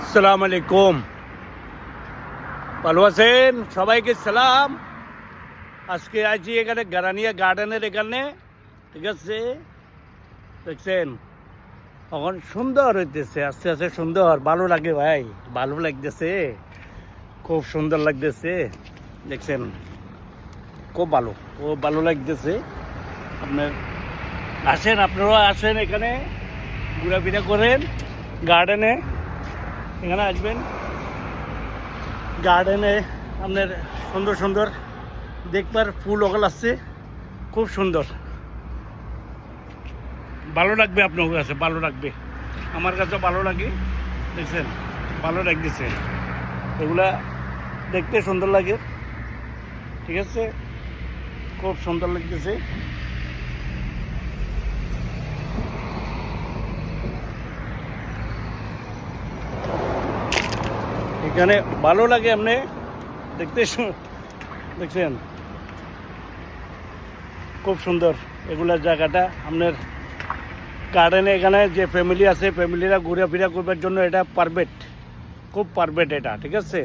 আসসালামু আলাইকুম, ভালো আছেন? সবাইকে সালাম। আজকে আছি এখানে গারানিয়া গার্ডেনের এখানে, ঠিক আছে? দেখছেন এখন সুন্দর হইতেছে, আস্তে আস্তে সুন্দর, ভালো লাগে ভাই, ভালো লাগতেছে, খুব সুন্দর লাগতেছে। দেখছেন খুব ভালো, খুব ভালো লাগতেছে। আপনার আসেন, আপনারাও আসেন এখানে, ঘোরাফেরা করেন গার্ডেনে, এখানে আসবেন গার্ডেনে। আপনার সুন্দর সুন্দর দেখবার ফুল ওগুলো আসছে, খুব সুন্দর, ভালো লাগবে আপনার কাছে, ভালো লাগবে, আমার কাছে ভালো লাগে। দেখছেন ভালো লাগতেছে, এগুলা দেখতে সুন্দর লাগে, ঠিক আছে? খুব সুন্দর লাগতেছে। এখানে ভালো লাগে আপনি দেখতে, দেখছেন খুব সুন্দর এগুলা জায়গাটা আপনার গার্ডেনে। এখানে যে ফ্যামিলি আছে, ফ্যামিলিরা ঘুরে ফিরা করবার জন্য এটা পারফেক্ট, খুব পারফেক্ট এটা, ঠিক আছে?